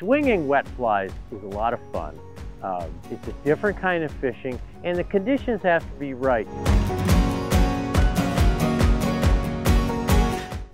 Swinging wet flies is a lot of fun. It's a different kind of fishing, and the conditions have to be right.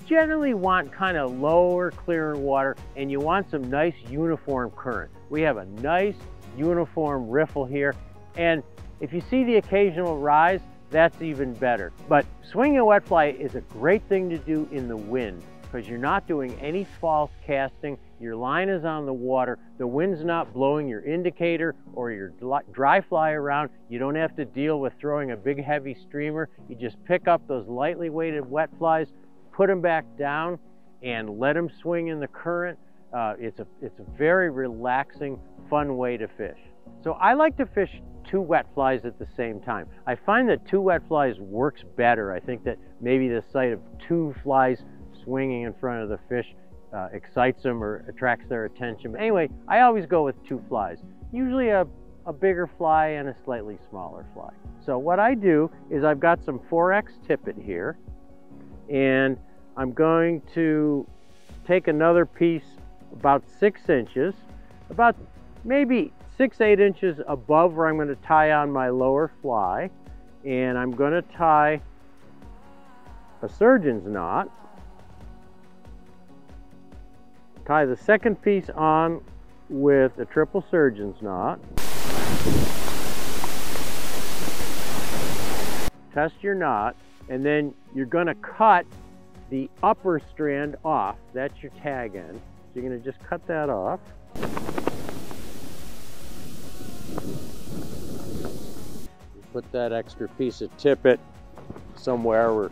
Generally want kind of lower, clearer water, and you want some nice uniform current. We have a nice uniform riffle here, and if you see the occasional rise, that's even better. But swinging a wet fly is a great thing to do in the wind because you're not doing any false casting. Your line is on the water. The wind's not blowing your indicator or your dry fly around. You don't have to deal with throwing a big heavy streamer. You just pick up those lightly weighted wet flies, put them back down, and let them swing in the current. It's a very relaxing, fun way to fish. So I like to fish 2 wet flies at the same time. I find that 2 wet flies works better. I think that maybe the sight of 2 flies swinging in front of the fish excites them or attracts their attention. But anyway, I always go with 2 flies, usually a bigger fly and a slightly smaller fly. So what I do is I've got some 4X tippet here, and I'm going to take another piece about 6 inches, about maybe 6-8 inches above where I'm going to tie on my lower fly, and I'm going to tie a surgeon's knot. Tie the second piece on with a triple surgeon's knot. Test your knot, and then you're going to cut the upper strand off. That's your tag end. So you're going to just cut that off. Put that extra piece of tippet somewhere where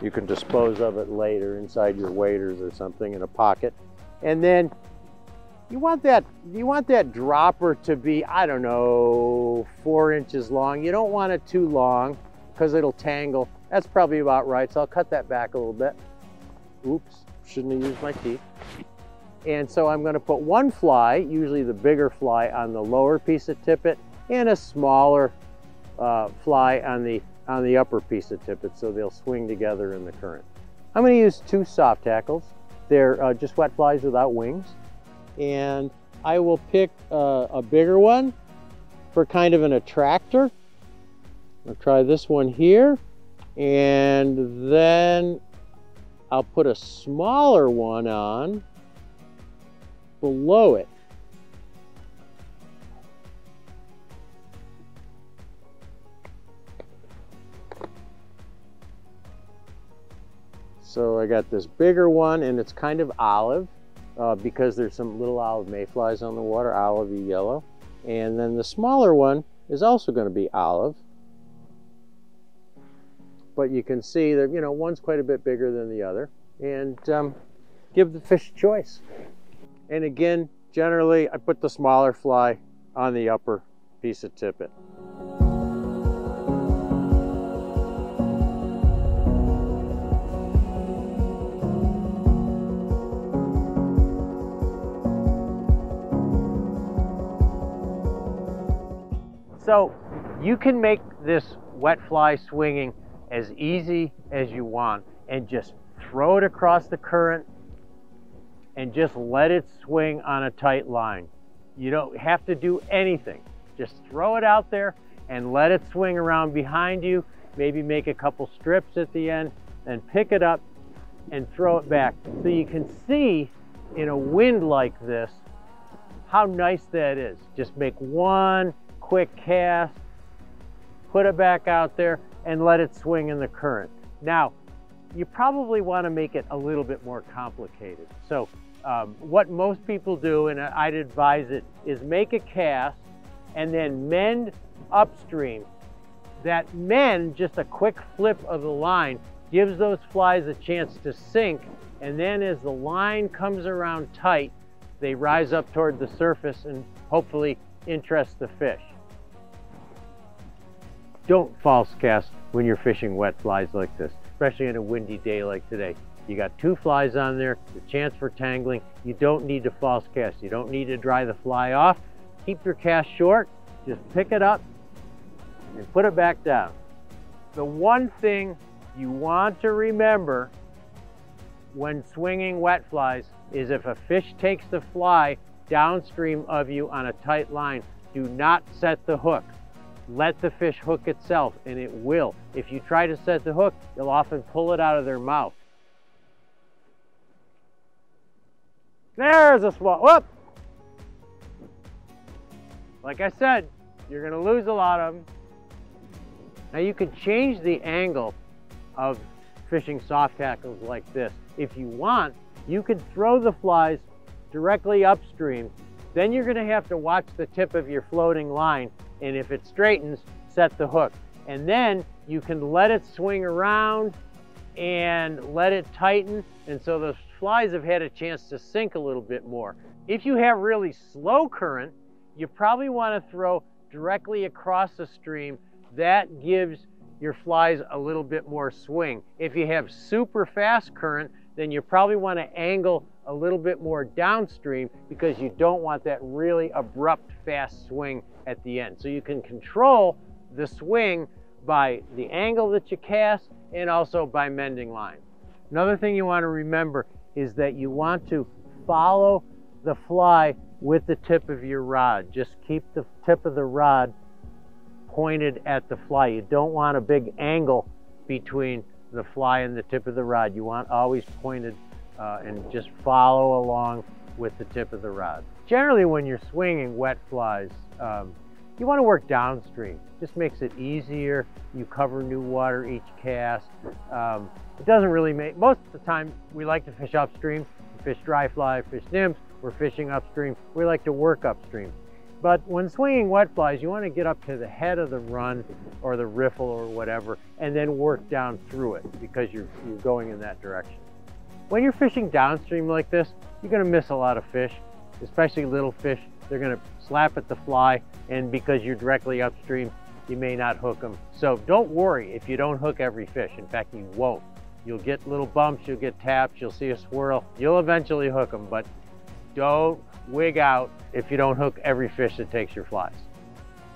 you can dispose of it later, inside your waders or something, in a pocket. And then you want that dropper to be, I don't know, 4 inches long. You don't want it too long because it'll tangle. That's probably about right, so I'll cut that back a little bit. Oops, shouldn't have used my teeth. And so I'm going to put 1 fly, usually the bigger fly, on the lower piece of tippet, and a smaller fly on the upper piece of tippet, so they'll swing together in the current. I'm going to use 2 soft tackles. They're just wet flies without wings, and I will pick a bigger one for kind of an attractor. I'll try this one here, and then I'll put a smaller one on below it. So I got this bigger one, and it's kind of olive because there's some little olive mayflies on the water, olivey yellow. And then the smaller one is also going to be olive. But you can see that, you know, one's quite a bit bigger than the other. And give the fish a choice. And again, generally, I put the smaller fly on the upper piece of tippet. So you can make this wet fly swinging as easy as you want and just throw it across the current and just let it swing on a tight line. You don't have to do anything. Just throw it out there and let it swing around behind you. Maybe make a couple strips at the end and pick it up and throw it back. So you can see in a wind like this how nice that is. Just make one quick cast, put it back out there, and let it swing in the current. Now, you probably want to make it a little bit more complicated. So what most people do, and I'd advise it, is make a cast and then mend upstream. That mend, just a quick flip of the line, gives those flies a chance to sink, and then as the line comes around tight, they rise up toward the surface and hopefully interest the fish. Don't false cast when you're fishing wet flies like this, especially on a windy day like today. You got 2 flies on there, the chance for tangling. You don't need to false cast. You don't need to dry the fly off. Keep your cast short. Just pick it up and put it back down. The one thing you want to remember when swinging wet flies is if a fish takes the fly downstream of you on a tight line. Do not set the hook. Let the fish hook itself, and it will. If you try to set the hook, you'll often pull it out of their mouth. There's a small, whoop! Like I said, you're gonna lose a lot of them. Now you can change the angle of fishing soft tackles like this. If you want, you can throw the flies directly upstream. Then you're gonna have to watch the tip of your floating line, and if it straightens, set the hook. And then you can let it swing around and let it tighten, and so the flies have had a chance to sink a little bit more. If you have really slow current, you probably want to throw directly across the stream. That gives your flies a little bit more swing. If you have super fast current, then you probably want to angle a little bit more downstream because you don't want that really abrupt fast swing at the end. So you can control the swing by the angle that you cast and also by mending line. Another thing you want to remember is that you want to follow the fly with the tip of your rod. Just keep the tip of the rod pointed at the fly. You don't want a big angle between the fly and the tip of the rod. You want always pointed and just follow along with the tip of the rod. Generally, when you're swinging wet flies, you want to work downstream. Just makes it easier. You cover new water each cast. It doesn't really make, most of the time we like to fish upstream, fish dry fly, fish nymphs, we're fishing upstream. We like to work upstream. But when swinging wet flies, you want to get up to the head of the run or the riffle or whatever, and then work down through it because you're going in that direction. When you're fishing downstream like this, you're going to miss a lot of fish, especially little fish. They're going to slap at the fly, and because you're directly upstream, you may not hook them. So don't worry if you don't hook every fish. In fact, you won't. You'll get little bumps, you'll get taps, you'll see a swirl. You'll eventually hook them, but don't wig out if you don't hook every fish that takes your flies.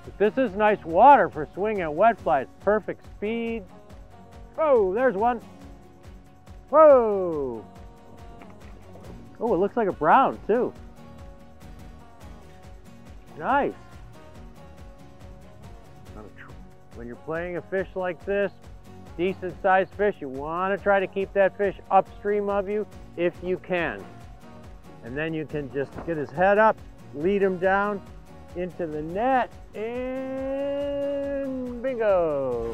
But this is nice water for swinging wet flies. Perfect speed. Oh, there's one. Whoa. Oh, it looks like a brown too. Nice. When you're playing a fish like this, decent sized fish, you want to try to keep that fish upstream of you if you can. And then you can just get his head up, lead him down into the net, and bingo!